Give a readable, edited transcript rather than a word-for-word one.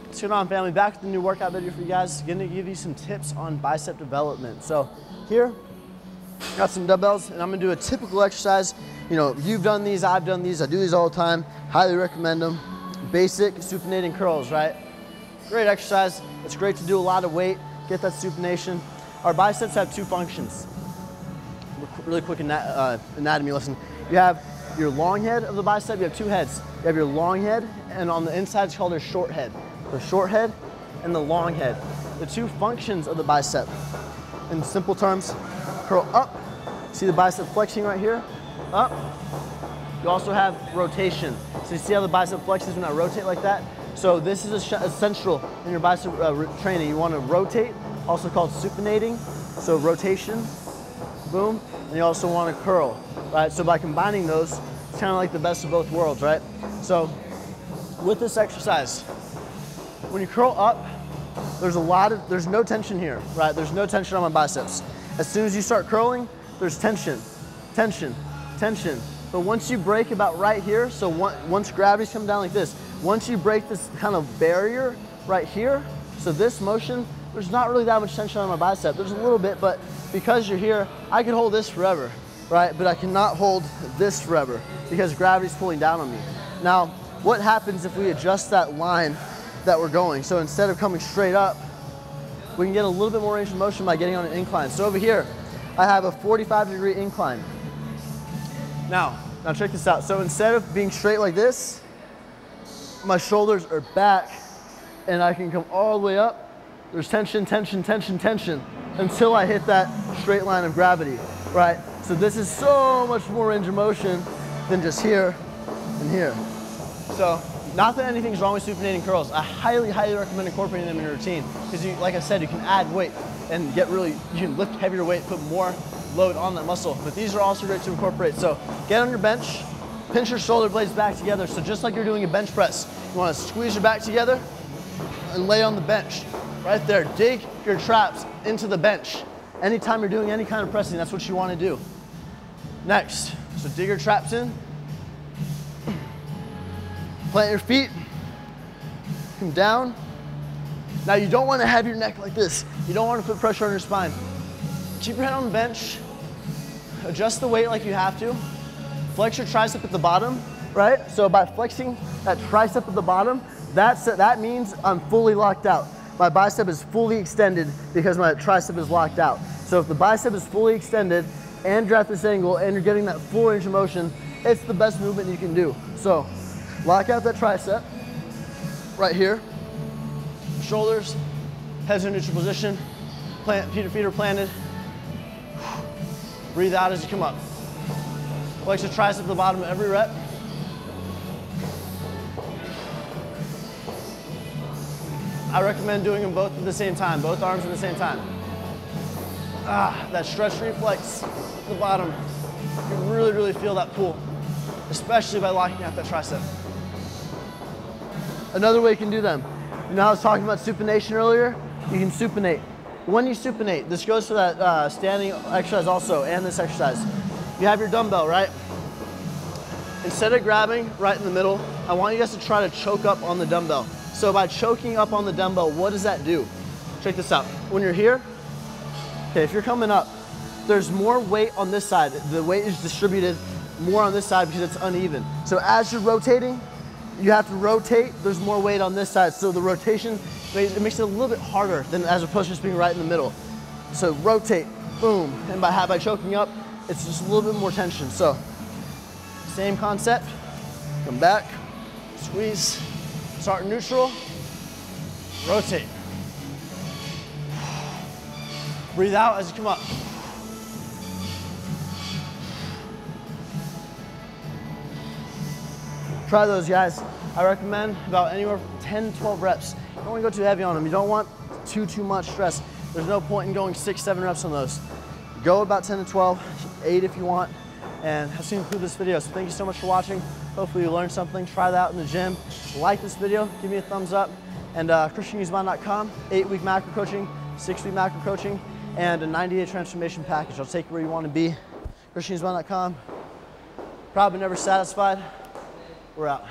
What's going on, family? Back with the new workout video for you guys. Going to give you some tips on bicep development. So here, got some dumbbells, and I'm going to do a typical exercise. You know, you've done these, I've done these, I do these all the time. Highly recommend them. Basic supinating curls, right? Great exercise. It's great to do a lot of weight, get that supination. Our biceps have two functions. Really quick anatomy lesson. You have your long head of the bicep, you have two heads. You have your long head, and on the inside it's called a short head. The short head and the long head. The two functions of the bicep. In simple terms, curl up. See the bicep flexing right here? Up. You also have rotation. So you see how the bicep flexes when I rotate like that? So this is essential in your bicep training. You want to rotate, also called supinating. So rotation, boom. And you also want to curl, right? So by combining those, it's kind of like the best of both worlds, right? So with this exercise, when you curl up, there's no tension here, right? There's no tension on my biceps. As soon as you start curling, there's tension, tension, tension. But once you break about right here, so once gravity's come down like this, once you break this kind of barrier right here, so this motion, there's not really that much tension on my bicep. There's a little bit, but because you're here, I can hold this forever, right? But I cannot hold this forever because gravity's pulling down on me. Now, what happens if we adjust that line that we're going? So instead of coming straight up, we can get a little bit more range of motion by getting on an incline. So over here, I have a 45-degree incline. Now check this out. So instead of being straight like this, my shoulders are back and I can come all the way up. There's tension, tension, tension, tension until I hit that straight line of gravity, right? So this is so much more range of motion than just here and here. So not that anything's wrong with supinating curls. I highly, highly recommend incorporating them in your routine because, like I said, you can add weight and you can lift heavier weight, put more load on that muscle. But these are also great to incorporate. So get on your bench, pinch your shoulder blades back together. So just like you're doing a bench press, you want to squeeze your back together and lay on the bench. Right there, dig your traps into the bench. Anytime you're doing any kind of pressing, that's what you want to do. Next, so dig your traps in. Plant your feet, come down. Now you don't want to have your neck like this. You don't want to put pressure on your spine. Keep your head on the bench. Adjust the weight like you have to. Flex your tricep at the bottom, right? So by flexing that tricep at the bottom, that means I'm fully locked out. My bicep is fully extended because my tricep is locked out. So if the bicep is fully extended and you're at this angle and you're getting that full range of motion, it's the best movement you can do. So lock out that tricep right here. Shoulders, heads in neutral position. Feet are planted. Breathe out as you come up. Flex the tricep at the bottom of every rep. I recommend doing them both at the same time, both arms at the same time. That stretch reflex at the bottom. You really, really feel that pull, especially by locking out that tricep. Another way you can do them. You know how I was talking about supination earlier? You can supinate. When you supinate, this goes for that standing exercise also, and this exercise. You have your dumbbell, right? Instead of grabbing right in the middle, I want you guys to try to choke up on the dumbbell. So by choking up on the dumbbell, what does that do? Check this out. When you're here, okay, if you're coming up, there's more weight on this side. The weight is distributed more on this side because it's uneven. So as you're rotating, you have to rotate. There's more weight on this side. So the rotation, it makes it a little bit harder than as opposed to just being right in the middle. So rotate, boom. And by choking up, it's just a little bit more tension. So same concept, come back, squeeze. Start neutral, rotate. Breathe out as you come up. Try those, guys. I recommend about anywhere from 10 to 12 reps. You don't want to go too heavy on them. You don't want too much stress. There's no point in going 6, 7 reps on those. Go about 10 to 12, 8 if you want. And that's going to conclude this video. So thank you so much for watching. Hopefully you learned something. Try that out in the gym. Like this video, give me a thumbs up. And ChristianGuzman.com, 8-week macro coaching, 6-week macro coaching, and a 90-day transformation package. I'll take you where you want to be. ChristianGuzman.com. Proud but never satisfied. We're out.